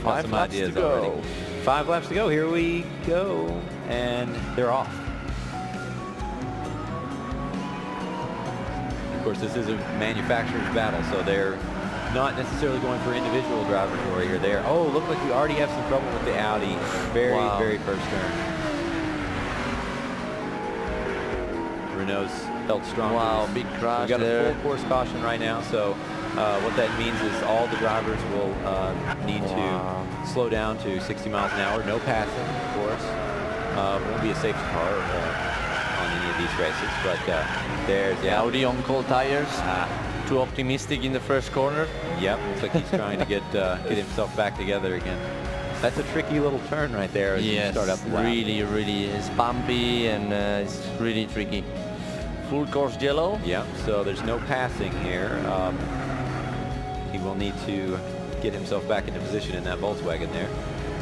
Got some ideas already. 5 laps to go. Here we go, and they're off. Of course, this is a manufacturer's battle, so they're not necessarily going for individual driver glory here. There. Oh, look like we already have some trouble with the Audi. Very first turn. Renault's held strong. Wow, big crash. We got there. a full course caution right now, so what that means is all the drivers will need to slow down to 60 miles an hour. No passing, of course. Won't be a safety car on any of these races, but there's Audi on cold tires. Too optimistic in the first corner. Yep, looks like he's trying to get himself back together again. That's a tricky little turn right there as you start up the lap. Really is bumpy and it's really tricky. Full course yellow. Yep, so there's no passing here. He will need to get himself back into position in that Volkswagen there.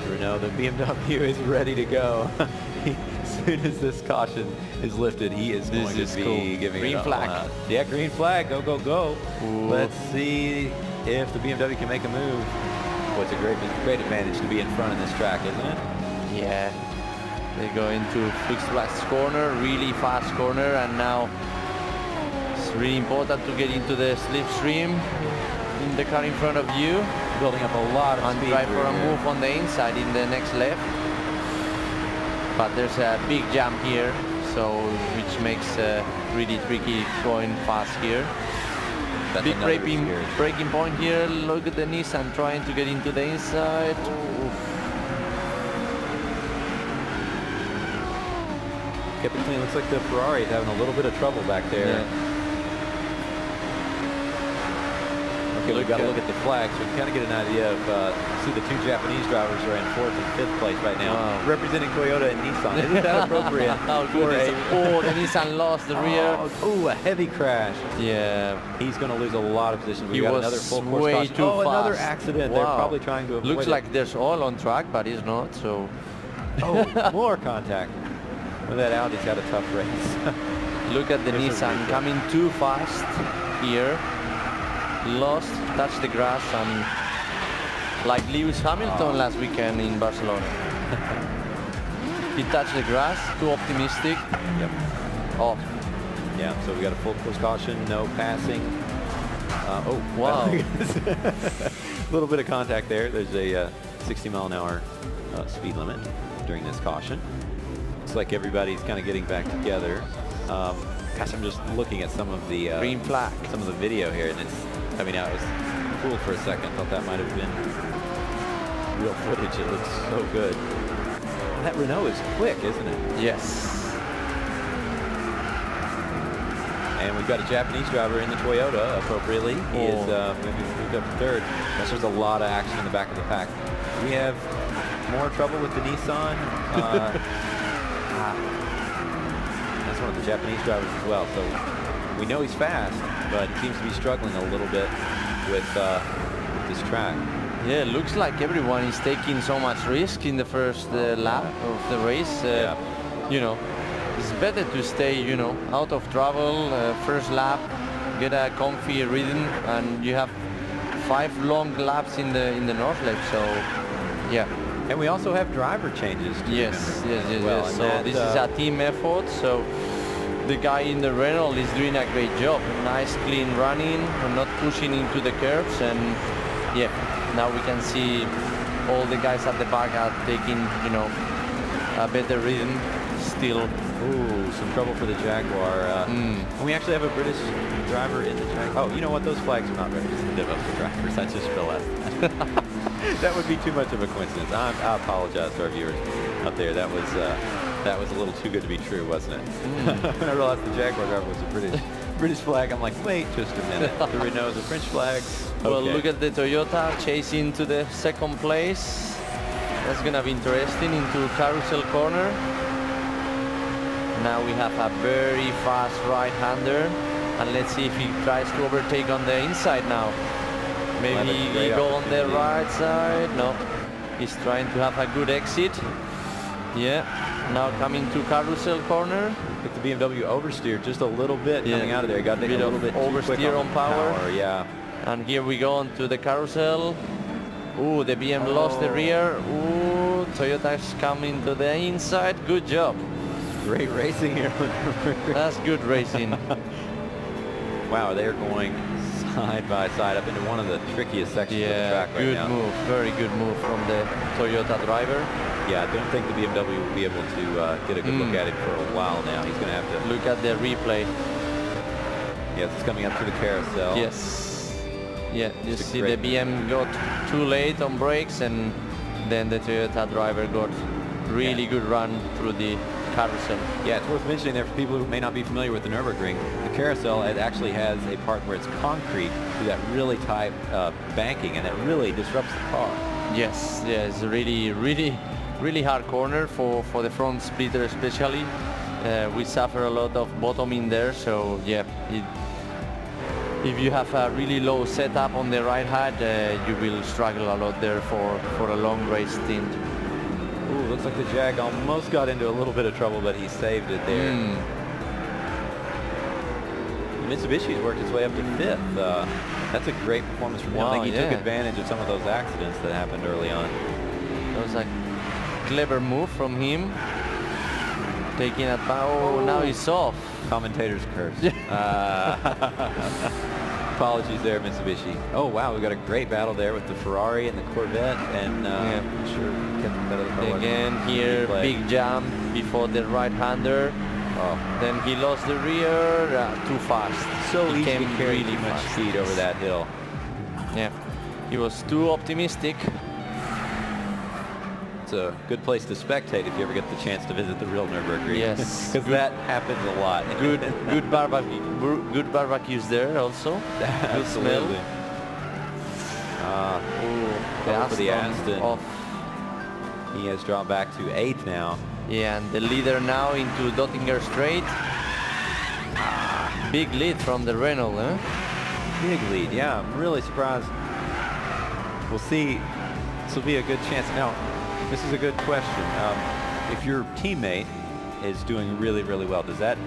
Renault, the BMW is ready to go. As soon as this caution is lifted, he is going to be giving green it flag. Yeah, green flag. Go, go, go. Ooh. Let's see if the BMW can make a move. Well, it's a great advantage to be in front of this track, isn't it? Yeah. They go into fixed last corner, really fast corner, and now it's really important to get into the slipstream in the car in front of you. Building up a lot of and speed. try for a move on the inside in the next left. But there's a big jump here, so which makes really tricky going fast here. That's big braking point here. Look at the Nissan trying to get into the inside. Kept it clean. Looks like the Ferrari is having a little bit of trouble back there. Yeah. Okay, we've got to look at the flags. So we can kind of get an idea of, see the 2 Japanese drivers are in 4th and 5th place right now, representing Toyota and Nissan. Isn't that appropriate? How good is it? Oh, the Nissan lost the rear. Oh, a heavy crash. Yeah. He's going to lose a lot of position. We He got was another full course way caution. too Oh, another fast. accident. Wow. They're probably trying to avoid Looks it. like there's oil on track, but it's not, so. Oh, more contact. Well, that Audi's had a tough race. Look at the Nissan coming too fast here. Lost, touched the grass, and like Lewis Hamilton last weekend in Barcelona. He touched the grass, too optimistic. Yep. Off. Yeah, so we got a full course caution, no passing. Oh, wow. A little bit of contact there. There's a 60 mile an hour speed limit during this caution. Looks like everybody's kind of getting back together. Gosh, I'm just looking at some of the green flag, some of the video here, and it's, I mean, I was fooled for a second. Thought that might have been real footage. It looks so good. That Renault is quick, isn't it? Yes. And we've got a Japanese driver in the Toyota appropriately. He is maybe moved up to 3rd. There's a lot of action in the back of the pack. We have more trouble with the Nissan. That's one of the Japanese drivers as well. So we know he's fast, but he seems to be struggling a little bit with this track. Yeah, looks like everyone is taking so much risk in the first lap of the race. You know, it's better to stay, you know, out of trouble, first lap, get a comfy rhythm, and you have 5 long laps in the Nordschleife. So, yeah. And we also have driver changes. Yes. So this is a team effort. So the guy in the Renault is doing a great job. Nice, clean running, and not pushing into the curves. And yeah, now we can see all the guys at the back are taking, you know, a better rhythm still. Ooh, some trouble for the Jaguar. And we actually have a British driver in the Jaguar. Oh, you know what? Those flags are not representative of the drivers. I just realized that. That would be too much of a coincidence. I apologize to our viewers up there. That was a little too good to be true, wasn't it? When I realized the Jaguar driver was a British flag, I'm like, wait just a minute. The Renault is a French flag. Okay. Well, look at the Toyota chasing to the 2nd place. That's gonna be interesting into carousel corner. Now we have a very fast right-hander, and let's see if he tries to overtake on the inside now. Maybe he go on the right side. No, he's trying to have a good exit. Yeah, now coming to carousel corner. I think the BMW oversteered just a little bit coming out of there. Got a little bit oversteer on power. Yeah. And here we go onto the carousel. Ooh, the BM lost the rear. Ooh, Toyota's coming to the inside. Good job. Great racing here. That's good racing. Wow, they're going side by side up into one of the trickiest sections of the track right good now. move. Very good move from the Toyota driver. Yeah, I don't think the BMW will be able to get a good look at it for a while now. He's going to have to look at the replay. Yes, it's coming up through the carousel. Yes. Yeah, you see the BM got too late on brakes, and then the Toyota driver got really good run through the carousel. Yeah, it's worth mentioning there for people who may not be familiar with the Nürburgring. The carousel, it actually has a part where it's concrete through that really tight banking, and it really disrupts the car. Yes, yeah, it's a really hard corner for the front splitter especially. We suffer a lot of bottoming there, so yeah, if you have a really low setup on the right hand, you will struggle a lot there for a long race stint. Ooh, looks like the Jag almost got into a little bit of trouble, but he saved it there. Mitsubishi's worked his way up to 5th. That's a great performance from him. I think he took advantage of some of those accidents that happened early on. That was a clever move from him. Taking a power. Now he's off. Commentator's curse. Apologies there, Mitsubishi. Oh wow, we got a great battle there with the Ferrari and the Corvette, and I'm sure we kept that other car. Again here, big jump before the right-hander. Oh. Then he lost the rear, too fast. So he came to carry really much fast. speed over that hill. Yeah, he was too optimistic. It's a good place to spectate if you ever get the chance to visit the real Nürburgring. Yes, because that happens a lot. Good barbecues there also. Good smell. For the Aston. Off. He has dropped back to 8th now. Yeah, and the leader now into Dottinger Straight. Big lead from the Renault, huh? Big lead, yeah. I'm really surprised. We'll see. This will be a good chance. Now, this is a good question. If your teammate is doing really, really well, does that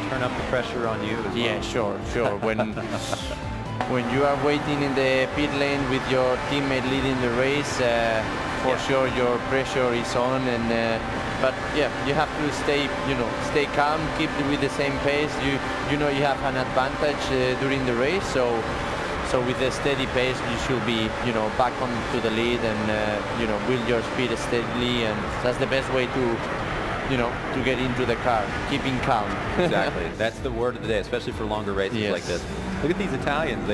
turn up the pressure on you as well? Yeah, sure. When you are waiting in the pit lane with your teammate leading the race, for sure your pressure is on, and but yeah, you have to stay calm, keep with the same pace. You know you have an advantage during the race, so with a steady pace you should be back on to the lead, and build your speed steadily, and that's the best way to get into the car, keeping calm. Exactly, that's the word of the day, especially for longer races like this. Look at these Italians.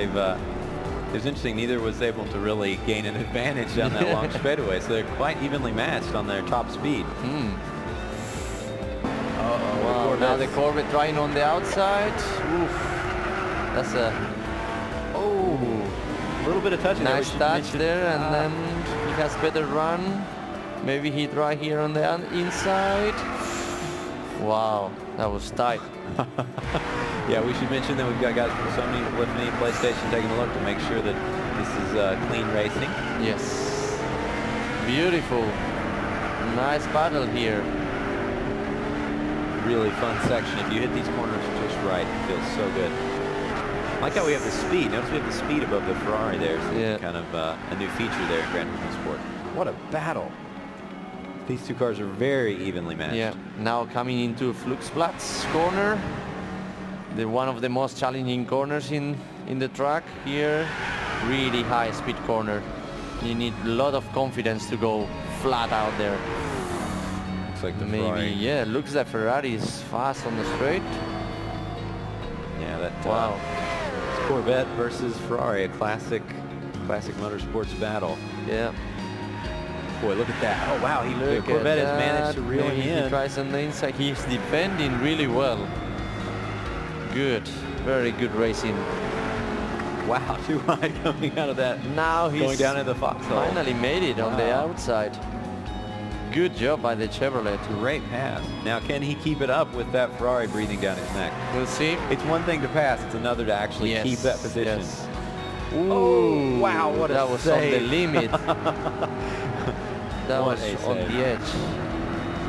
It's interesting, neither was able to really gain an advantage down that long straightaway, so they're quite evenly matched on their top speed. Wow, now the Corvette trying on the outside. Oof. That's a little bit of touch. Nice touch there, and then he has better run. Maybe he try here on the inside. Wow, that was tight. Yeah, we should mention that we've got guys from Sony, Liftney, PlayStation taking a look to make sure that this is clean racing. Yes. Beautiful. Nice battle here. Really fun section. If you hit these corners just right, it feels so good. I like how we have the speed. Notice we have the speed above the Ferrari there. So kind of a new feature there in Gran Turismo Sport. What a battle. These two cars are very evenly matched. Yeah, now coming into Fluxplatz corner. One of the most challenging corners in the track here. Really high speed corner. You need a lot of confidence to go flat out there. Looks like the Ferrari. Yeah, looks like Ferrari is fast on the straight. Yeah, that wow. It's Corvette versus Ferrari, a classic motorsports battle. Yeah. Boy, look at that. Oh wow, the Corvette has managed to reel him in. He tries on the inside. He's defending really well. Good, very good racing. Wow, too high coming out of that. Now he's going down into the foxhole. Finally made it on the outside. Good job by the Chevrolet. Great pass. Now, can he keep it up with that Ferrari breathing down his neck? We'll see. It's one thing to pass, it's another to actually keep that position. Yes. Ooh, wow, what a that was save. On the limit. That what was on the edge.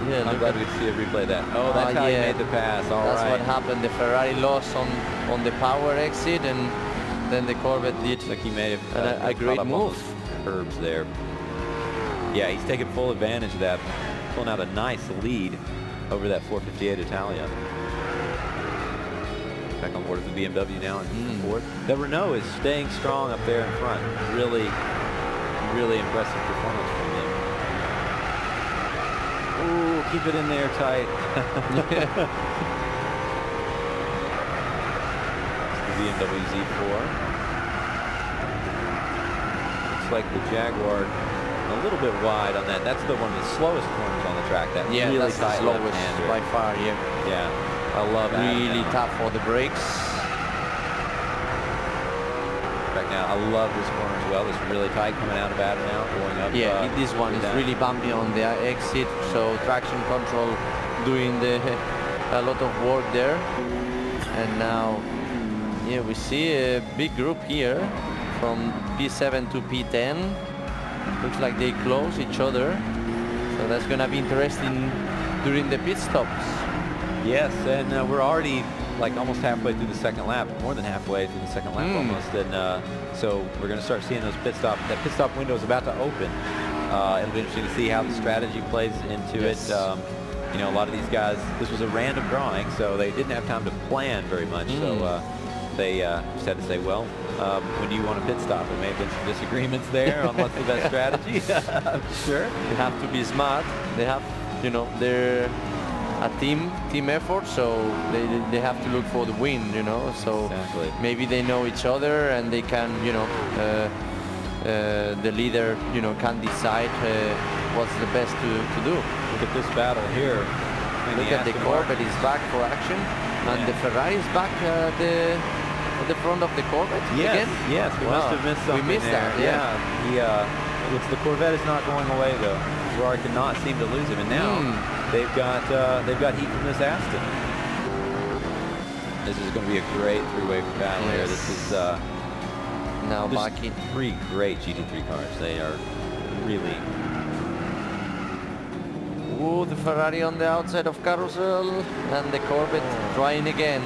Yeah, I'm glad we could see a replay of that. Oh, that's how he made the pass. All right. That's what happened. The Ferrari lost on the power exit, and then the Corvette did like he made a great move. curbs there. Yeah, he's taking full advantage of that, pulling out a nice lead over that 458 Italia. Back on board with the BMW now in fourth. The Renault is staying strong up there in front. Really, really impressive performance from them. Ooh, keep it in there tight. The BMW Z4. Looks like the Jaguar a little bit wide on that. That's the one of the slowest corners on the track. That really that's the tight slowest left-hander. by far. Yeah. Yeah, I love that. Really tough for the brakes. Right now, I love this corner as well. It's really tight coming out of Adam now, going up. Yeah, this one is really bumpy on the exit, so traction control doing a lot of work there. And now, yeah, we see a big group here from P7 to P10. Looks like they close each other, so that's gonna be interesting during the pit stops. Yes, and we're already like almost halfway through the second lap, more than halfway through the second lap almost, and so we're going to start seeing those pit stop. That pit stop window is about to open. It'll be interesting to see how the strategy plays into it. You know, a lot of these guys, this was a random drawing, so they didn't have time to plan very much. So they just had to say, well, when do you want a pit stop? There may have been some disagreements there on what's the best strategy. Sure. They have to be smart. They have, you know, they're a team effort, so they have to look for the win, you know. So exactly. Maybe they know each other and they can, you know, the leader, you know, can decide what's the best to do. Look at this battle here. Look at the Corvette is back for action, and the Ferrari is back at the front of the Corvette again. Yes, we must have missed something. We missed there. that. Yeah. The Corvette is not going away though. Ferrari cannot seem to lose him, and now they've got heat from this Aston. This is going to be a great three-way battle here. This is now back in three great GT3 cars. They are really. Ooh, the Ferrari on the outside of Carousel, and the Corvette trying again.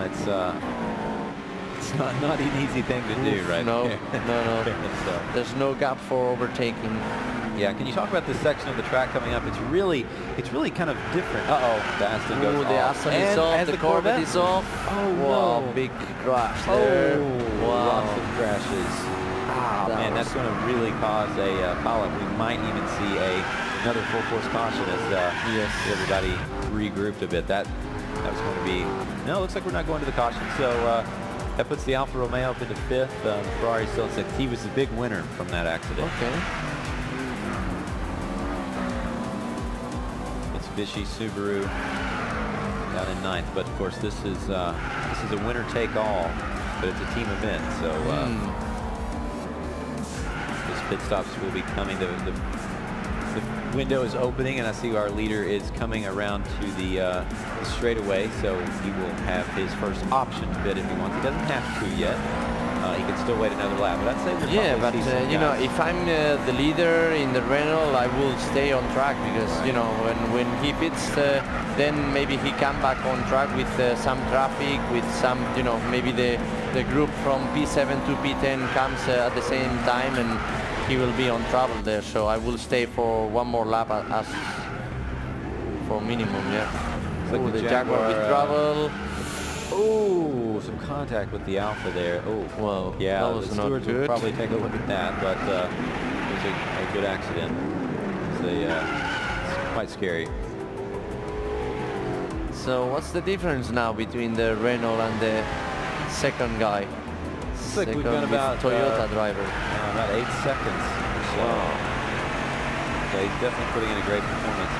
It's not an easy thing to do, right? No. So. There's no gap for overtaking. Yeah, can you talk about this section of the track coming up? It's really kind of different. The Aston goes off. The Aston is off, the Corvette is off. Oh, wow, no. big crash there. Wow. Lots of crashes. Man, that's going to really cause a pileup. We might even see another full force caution as everybody regrouped a bit. That was going to be, no, it looks like we're not going to the caution. So that puts the Alfa Romeo up into fifth. Ferrari still in sixth. He was the big winner from that accident. Okay. Mitsubishi, Subaru down in ninth. But of course, this is a winner take all, but it's a team event. So those pit stops will be coming. The window is opening, and I see our leader is coming around to the straightaway, so he will have his first option to pit if he wants. He doesn't have to yet. He can still wait another lap, but I'd say we'll but you know, if I'm the leader in the Renault, I will stay on track because you know when he pits, then maybe he come back on track with some traffic, with some, you know, maybe the group from P7 to P10 comes at the same time, and he will be on trouble there. So I will stay for one more lap as for minimum. Yeah. Like the Jaguar with trouble. Oh, some contact with the Alfa there. Oh, well, yeah. that was the not stewards will good. probably take a look at that, but it was a good accident. It's quite scary. So what's the difference now between the Renault and the second guy? Looks like we've got about Toyota driver. About 8 seconds or so. Wow. So he's definitely putting in a great performance.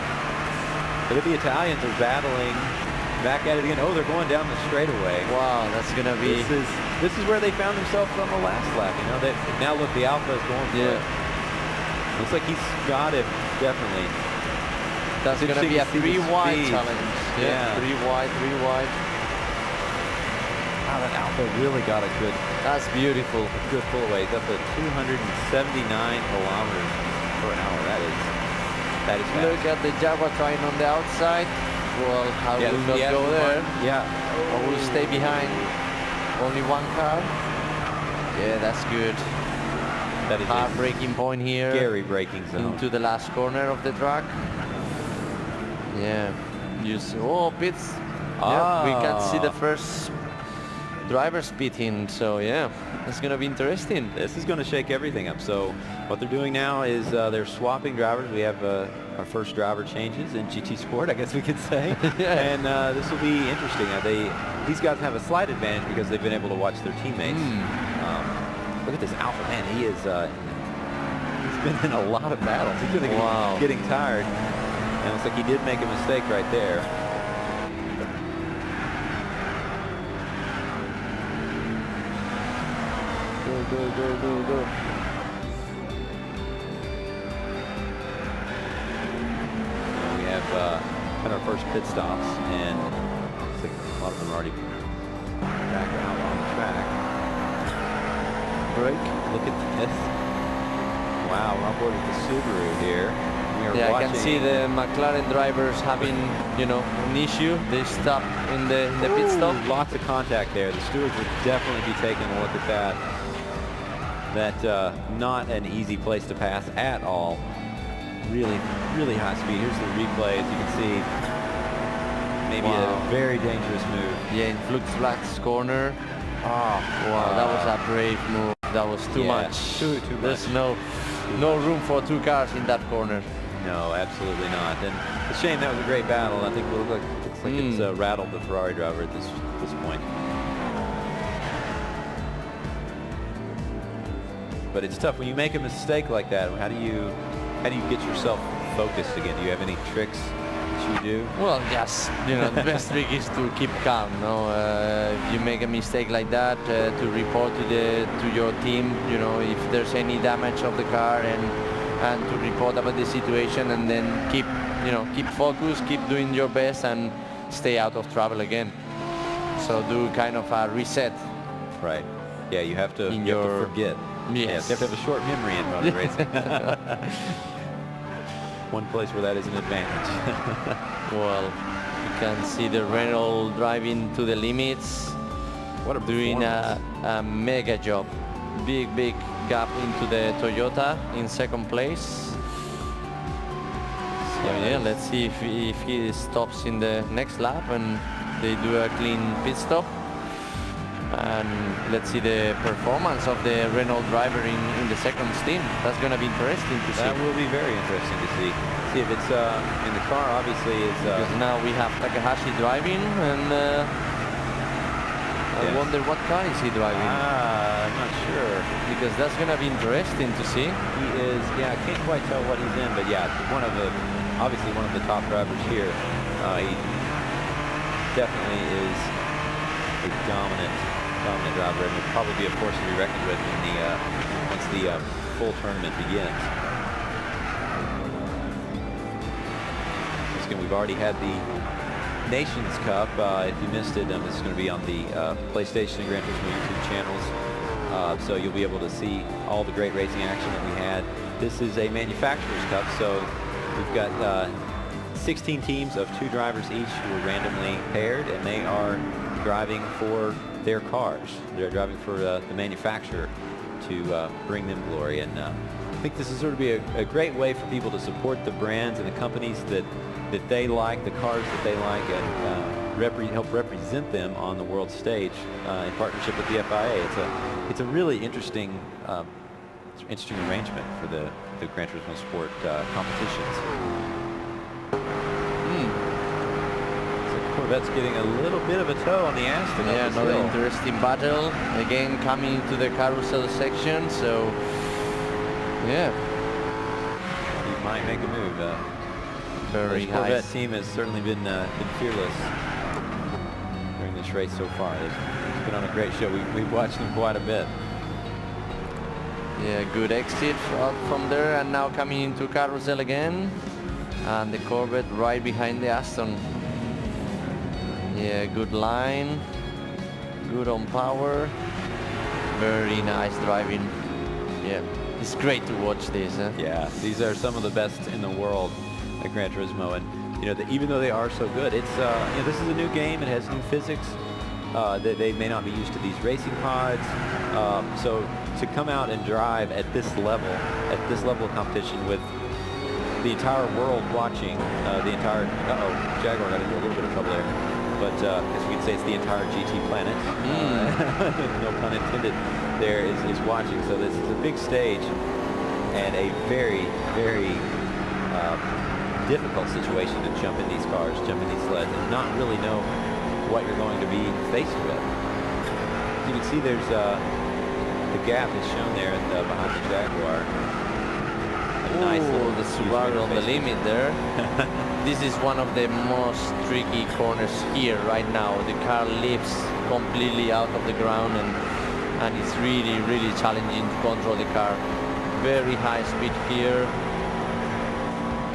Look at the Italians are battling. Back at it again. Oh, they're going down the straightaway. Wow, that's gonna be. This is where they found themselves on the last lap. You know, now look, the Alfa is going for it. Looks like he's got it definitely. That's gonna be a 3-wide challenge. Yeah, 3-wide. Wow, that Alfa really got a good. That's beautiful. A good pull away. It's up at 279 kilometers per hour. That is fast. Look at the Jaguar trying on the outside. Well, I will not go there. Yeah. I will stay behind. Only one car. Yeah, that's good. That is hard a braking point here. scary braking zone. Into the last corner of the track. Yeah. Oh, pits. Yeah, we can see the first drivers pitting. So yeah, it's gonna be interesting. This is going to shake everything up. So what they're doing now is they're swapping drivers. We have our first driver changes in GT Sport, I guess we could say. Yeah. And this will be interesting. These guys have a slight advantage because they've been able to watch their teammates. Look at this Alpha, man. He's been in a lot of battles. He's been getting tired. And it looks like he did make a mistake right there. Go. We have had our first pit stops, and looks like a lot of them are already back out on the track. Break. Look at this. Wow, we're on board with the Subaru here. We are Yeah, I watching. can see the McLaren drivers having, an issue. They stop in the pit stop. Lots of contact there. The stewards would definitely be taking a look at that. Not an easy place to pass at all. Really, really high speed. Here's the replay, as you can see. Maybe a very dangerous move. Yeah, in Flux Black's corner. Oh, Wow, that was a brave move. That was too much. Too There's much. no room for two cars in that corner. No, absolutely not. And it's a shame. That was a great battle. I think it looks like it's rattled the Ferrari driver at this point. But it's tough when you make a mistake like that. How do you get yourself focused again? Do you have any tricks that you do? Well, yes, the best trick is to keep calm. If you make a mistake like that, to report to your team. If there's any damage of the car, and to report about the situation, and then keep focused, keep doing your best, and stay out of trouble again. So do kind of a reset. Right. Yeah, you have to forget. Yes. You have to have a short memory in motor racing. One place where that is an advantage. Well, you can see the Renault driving to the limits. What a doing a mega job. Big gap into the Toyota in second place. So yeah, let's see if he stops in the next lap and they do a clean pit stop. And let's see the performance of the Renault driver in the second stint. That's going to be interesting to see. That will be very interesting to see. See if it's in the car. Obviously, is because now we have Takahashi driving, and I wonder what car is he driving. I'm not sure, because that's going to be interesting to see. He is. Yeah, I can't quite tell what he's in, but yeah, obviously one of the top drivers here. He definitely is a dominant driver, and will probably be a force to be reckoned with once the full tournament begins. Once again, we've already had the Nations Cup. If you missed it, this is going to be on the PlayStation and Gran Turismo YouTube channels, so you'll be able to see all the great racing action that we had. This is a Manufacturers Cup, so we've got 16 teams of 2 drivers each who are randomly paired, and they are driving for their cars. They're driving for the manufacturer to bring them glory. And I think this is sort of be a great way for people to support the brands and the companies that they like, the cars that they like, and help represent them on the world stage in partnership with the FIA. It's a really interesting arrangement for the Gran Turismo Sport competitions. Corvette's getting a little bit of a toe on the Aston. Yeah, another interesting battle. Again, coming to the carousel section, so yeah. He might make a move. Very the high. Corvette team has certainly been fearless during this race so far. They've been on a great show. We've watched them quite a bit. Yeah, good exit out from there, and now coming into carousel again. And the Corvette right behind the Aston. Yeah, good line, good on power, very nice driving. Yeah, it's great to watch this. Yeah, these are some of the best in the world at Gran Turismo, and even though they are so good, it's this is a new game. It has new physics, They may not be used to these racing pods. So to come out and drive at this level of competition with the entire world watching, the entire, Jaguar got into a little bit of trouble there. But as we can say, it's the entire GT planet. No pun intended. There is watching. So this is a big stage and a very, very difficult situation to jump in these cars, jump in these sleds, and not really know what you're going to be faced with. You can see there's the gap is shown there behind the Jaguar. Nice little the Subaru on the limit there. This is one of the most tricky corners here right now. The car lifts completely out of the ground, and it's really, really challenging to control the car. Very high speed here,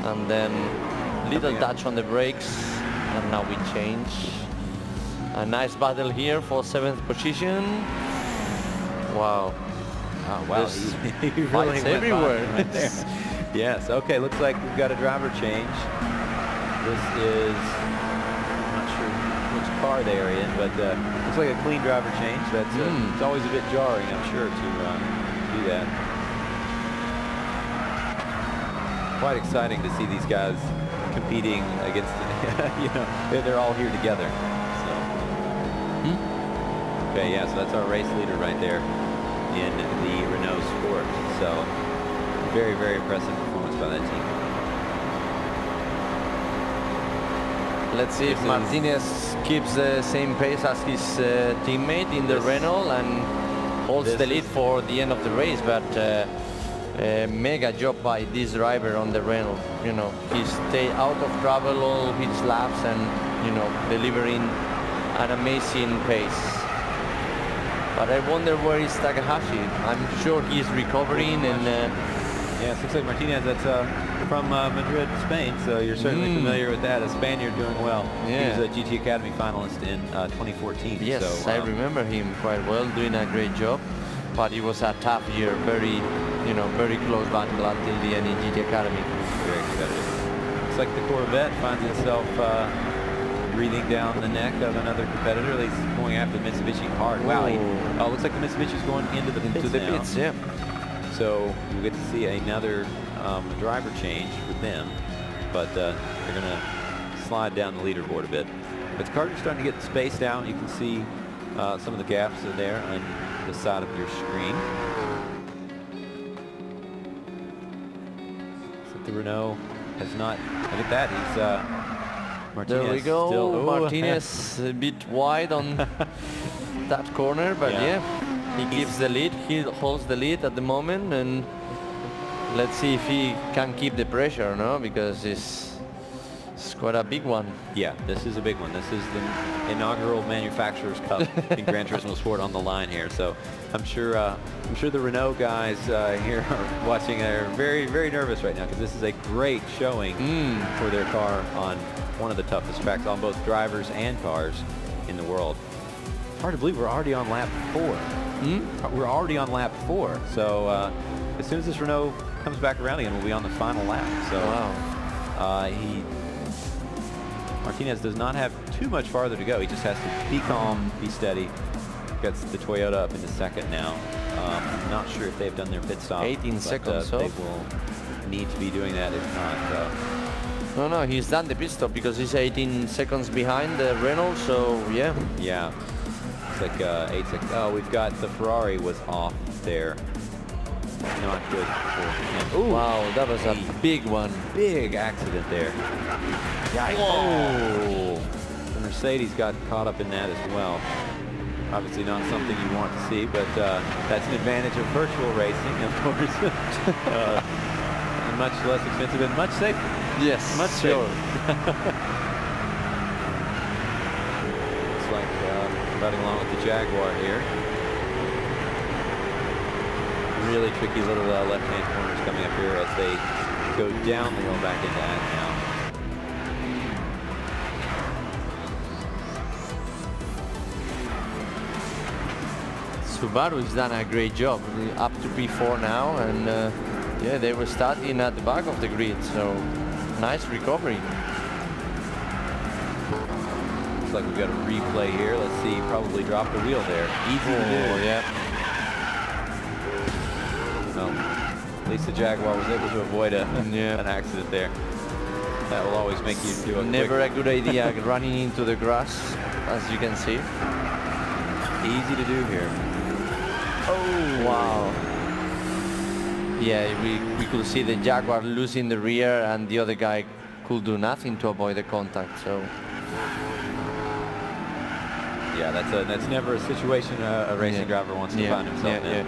and then little touch on the brakes, and now we change. A nice battle here for 7th position. Wow. Oh, wow. He really fights went everywhere. Right there. Yes. Okay. Looks like we've got a driver change. This is, I'm not sure which car they are in, but looks like a clean driver change. That's it's always a bit jarring, I'm sure, to do that. Quite exciting to see these guys competing against, you know, they're all here together. So. Okay, yeah, so that's our race leader right there in the Renault Sport. So very, very impressive performance by that team. Let's see if Martinez keeps the same pace as his teammate in the Renault and holds the lead for the end of the race, but mega job by this driver on the Renault. You know, he stayed out of trouble all his laps and, you know, delivering an amazing pace. But I wonder where is Takahashi. I'm sure he's recovering and... yeah, looks like Martinez, that's from Madrid, Spain, so you're certainly familiar with that. A Spaniard doing well. Yeah. He was a GT Academy finalist in 2014. Yes, so, I remember him quite well, doing a great job. But it was a tough year, very, you know, very close battle until the end in GT Academy. Very competitive. Looks like the Corvette finds itself breathing down the neck of another competitor. He's going after the Mitsubishi hard. Wow. Oh, looks like the Mitsubishi's going into the pits now. Yeah. So we'll get to see another driver change with them, but they're going to slide down the leaderboard a bit. But the cars are starting to get spaced out. You can see some of the gaps are there on the side of your screen. So the Renault has not. Look at that. He's Martinez. There we go. Still, Martinez a bit wide on that corner, but yeah, he keeps the lead. He holds the lead at the moment, and let's see if he can keep the pressure, no? Because it's quite a big one. Yeah, this is a big one. This is the inaugural Manufacturers Cup in Gran Turismo Sport on the line here. So I'm sure the Renault guys here are watching. Are very, very nervous right now because this is a great showing for their car on one of the toughest tracks on both drivers and cars in the world. Hard to believe we're already on lap 4. We're already on lap 4. So as soon as this Renault comes back around again, we'll be on the final lap. So Martinez does not have too much farther to go. He just has to be calm, be steady. Gets the Toyota up into second now. I'm not sure if they've done their pit stop. 18 seconds They off. will need to be doing that if not. No, he's done the pit stop because he's 18 seconds behind the Renault, so yeah. Yeah, it's like 8 seconds. Oh, we've got the Ferrari was off there. Not good for him. Ooh, wow, that was a big one. Big accident there. Yikes. Whoa. The Mercedes got caught up in that as well. Obviously not something you want to see, but that's an advantage of virtual racing, of course. Much less expensive and much safer. Yes, much sure. safer. Looks like riding along with the Jaguar here. Really tricky little left-hand corners coming up here as they go down the hill back into that now. Subaru has done a great job, up to P4 now, and yeah, they were starting at the back of the grid, so nice recovery. looks like we've got a replay here. Let's see, probably dropped the wheel there. Easy to do. Yeah. Well, at least the Jaguar was able to avoid an accident there. That will always make you do a Never a good idea running into the grass, as you can see. Easy to do here. Oh, wow. Yeah, we could see the Jaguar losing the rear and the other guy could do nothing to avoid the contact, so. Yeah, that's never a situation a racing driver wants to find himself in.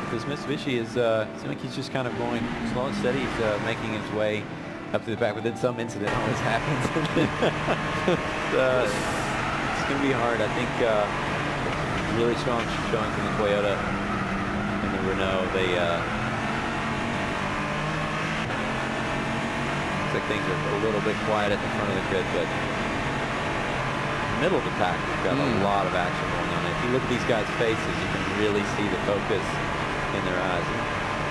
Because Mitsubishi is, seems like he's just kind of going slow and steady. He's making his way up to the back, but then some incident always happens. It's going to be hard. I think really strong showing from the Toyota and the Renault. They looks like things are a little bit quiet at the front of the grid, but middle of the pack, we've got a lot of action going on. If you look at these guys' faces, you can really see the focus in their eyes.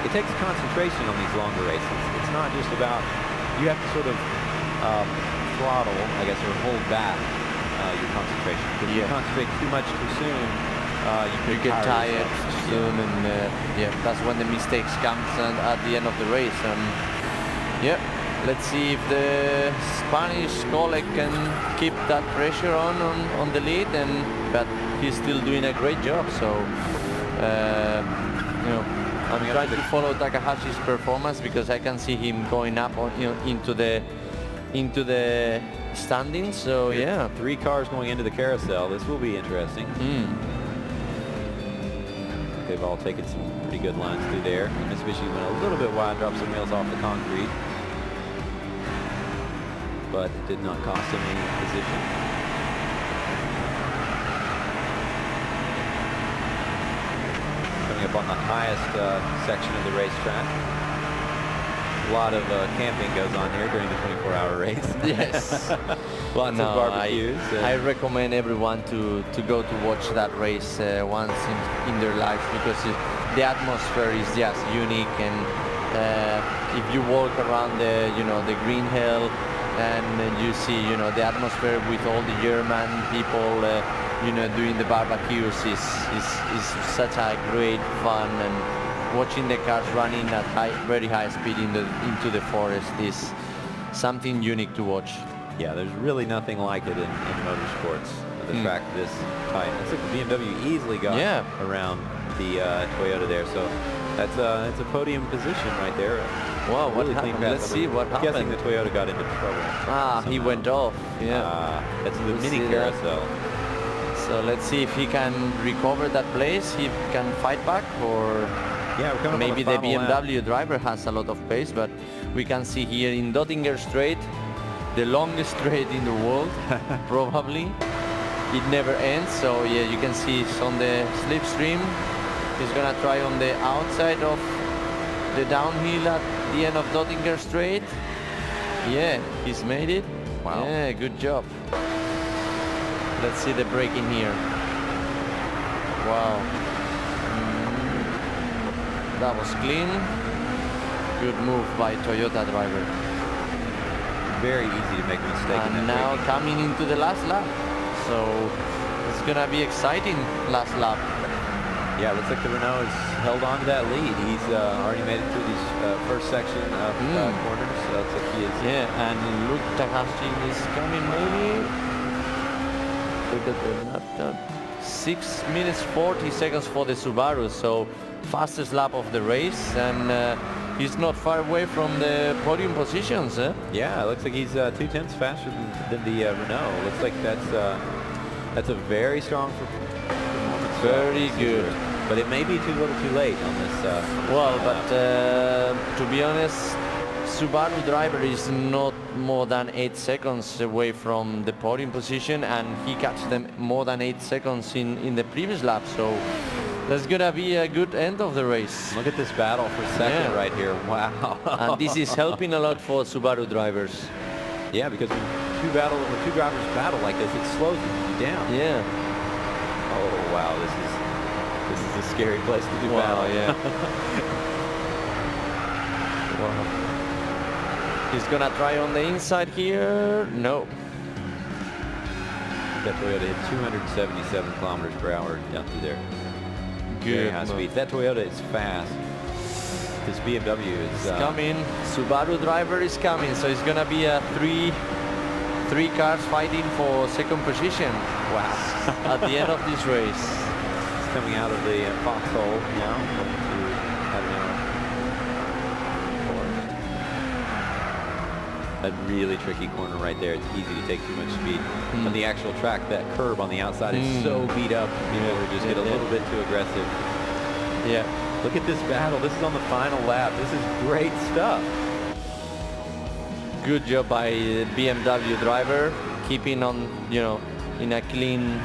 It takes concentration on these longer races. It's not just about, you have to sort of throttle, I guess, or hold back your concentration. If you concentrate too much too soon, you get tired soon, and that's when the mistakes comes at the end of the race. Let's see if the Spanish colleague can keep that pressure on the lead, but he's still doing a great job. So I'm trying to follow Takahashi's performance because I can see him going up into the standings. So 3 cars going into the carousel. This will be interesting. They've all taken some pretty good lines through there. Mitsubishi went a little bit wide, dropped some wheels off the concrete, but it did not cost him any position. Coming up on the highest section of the racetrack. A lot of camping goes on here during the 24-hour race. Yes. Lots of barbecues. I recommend everyone to go to watch that race once in their lives, because the atmosphere is just unique. And if you walk around the green hill, and you see the atmosphere with all the German people doing the barbecues is such a great fun, and watching the cars running at very high speed into the forest is something unique to watch. Yeah, there's really nothing like it in motorsports. The track this tight. Looks like the BMW easily got around the Toyota there, so that's a podium position right there. Wow, what really happened? Let's see what happened. I'm guessing the Toyota got into trouble. He went off. That's the mini carousel. So let's see if he can recover that place. He can fight back, or maybe the BMW driver has a lot of pace. But we can see here in Dottinger Straight, the longest straight in the world, probably. It never ends. So you can see it's on the slipstream. He's gonna try on the outside of the downhill at the end of Dottinger Straight. He's made it. Wow. Yeah, good job. Let's see the braking here. Wow. That was clean. Good move by Toyota driver. Very easy to make a mistake. And now coming into the last lap. So it's gonna be exciting last lap. Yeah, looks like the Renault has held on to that lead. He's already made it through these first section of corners. So looks like he is. Yeah, and look, Takahashi is coming maybe. Look at the 6 minutes 40 seconds for the Subaru. So fastest lap of the race, and he's not far away from the podium positions. Yeah, it looks like he's 2/10 faster than the Renault. Looks like that's a very strong performance. Very good. But it may be too little too late on this. To be honest, Subaru driver is not more than 8 seconds away from the podium position, and he catches them more than 8 seconds in the previous lap. So that's gonna be a good end of the race. Look at this battle for second right here. Wow. And this is helping a lot for Subaru drivers. Yeah, because when two drivers battle like this, it slows you down. Yeah. Oh wow, this is a scary place to do battle. Yeah. Wow. He's gonna try on the inside here. No. That Toyota hit 277 kilometers per hour down through there. Very high speed. That Toyota is fast. This BMW is coming. Subaru driver is coming. So it's gonna be a three cars fighting for second position. Wow. At the end of this race. It's coming out of the foxhole now. A really tricky corner right there. It's easy to take too much speed. On the actual track, that curb on the outside is so beat up. People just get a little bit too aggressive. Yeah. Look at this battle. This is on the final lap. This is great stuff. Good job by the BMW driver, keeping on, in a clean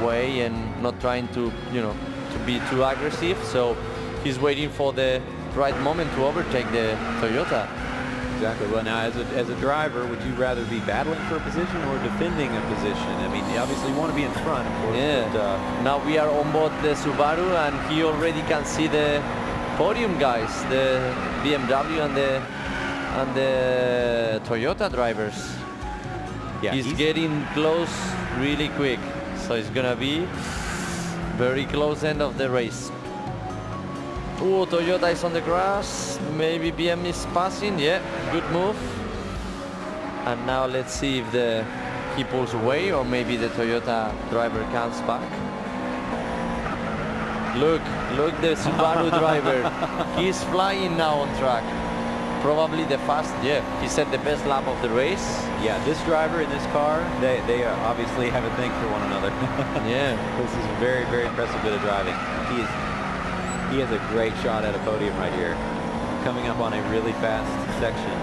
way and not trying to, to be too aggressive. So he's waiting for the right moment to overtake the Toyota. Exactly. Well, now as a driver, would you rather be battling for a position or defending a position? I mean, you obviously want to be in front, of course. Yeah. But, now we are on board the Subaru, and he already can see the podium guys, the BMW and the Toyota drivers. Yeah, he's getting close really quick, so it's gonna be very close end of the race. Oh, Toyota is on the grass. Maybe BM is passing. Yeah, good move. And now let's see if he pulls away or maybe the Toyota driver comes back. Look the Subaru driver. He's flying now on track. Probably the he set the best lap of the race. Yeah, this driver in this car, they obviously have a thing for one another. Yeah. This is a very, very impressive bit of driving. He has a great shot at a podium right here. Coming up on a really fast section.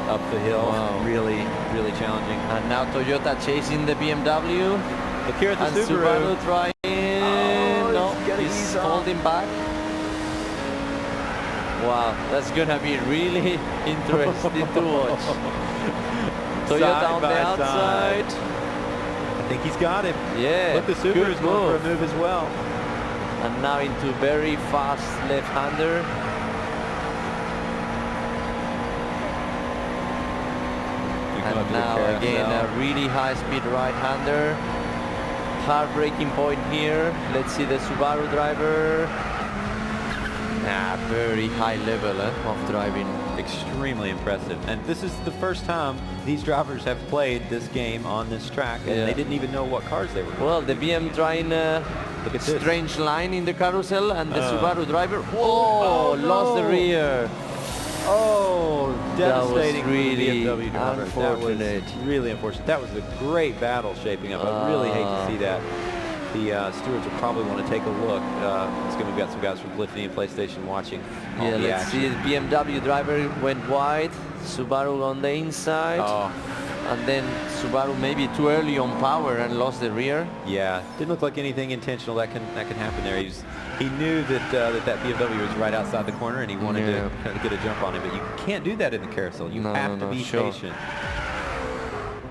Up the hill. Wow. Really, really challenging. And now Toyota chasing the BMW. Look here at the and Subaru. Subaru trying. He's holding back. Wow, that's gonna be really interesting to watch. Toyota on the outside. I think he's got him. Yeah. Look, the Subaru's going for a move as well. And now into very fast left-hander. And now again a really high-speed right-hander. Hard-braking point here. Let's see the Subaru driver. Very high level of driving. Extremely impressive. And this is the first time these drivers have played this game on this track, and they didn't even know what cars they were going. Well, the BM trying look at strange line in the carousel, and the Subaru driver, lost the rear. Oh, devastating. That was really BMW driver. unfortunate. That was really unfortunate. That was a great battle shaping up. I really hate to see that. The stewards will probably want to take a look. We've got some guys from Bliffany and PlayStation watching. Let's see. The BMW driver went wide. Subaru on the inside. And then Subaru maybe too early on power and lost the rear. Yeah, didn't look like anything intentional that can happen there. He knew that that BMW was right outside the corner, and he wanted to kind of get a jump on it. But you can't do that in the carousel. You have to be patient.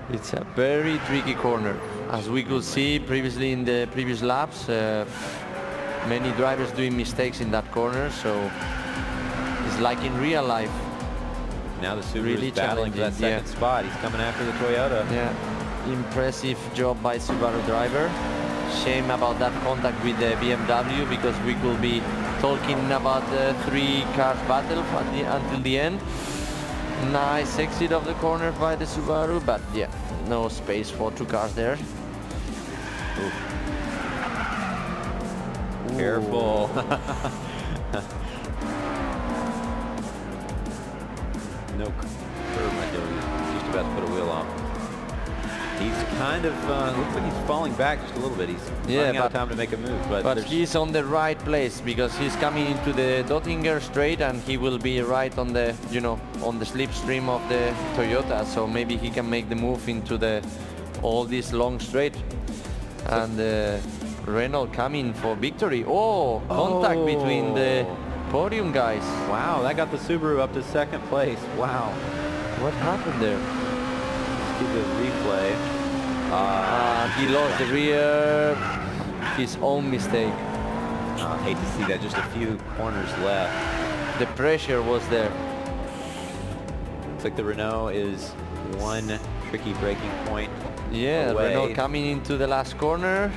It's a very tricky corner. As we could see previously in the previous laps, many drivers doing mistakes in that corner, so it's like in real life. Now the Subaru is battling for that second spot. He's coming after the Toyota. Yeah, impressive job by Subaru driver. Shame about that contact with the BMW, because we could be talking about the 3 cars battle until the end. Nice exit of the corner by the Subaru, but no space for 2 cars there. Ooh. Careful. No curve right there. He's just about to put a wheel on. He's kind of, looks like he's falling back just a little bit. He's running out of time to make a move. But he's on the right place, because he's coming into the Dottinger straight, and he will be right on the, on the slipstream of the Toyota. So maybe he can make the move into all this long straight. And Renault coming for victory. Contact between the podium guys. Wow, that got the Subaru up to second place. Wow. What happened there? See the replay. He lost the rear. His own mistake. I hate to see that. Just a few corners left. The pressure was there. like the Renault is one tricky braking point Yeah, away. Renault coming into the last corner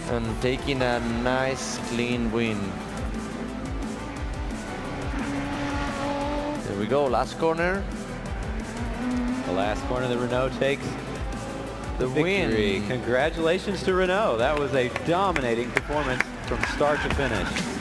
and taking a nice clean win. There we go, last corner. The last corner, the Renault takes the victory. win. Congratulations to Renault. That was a dominating performance from start to finish.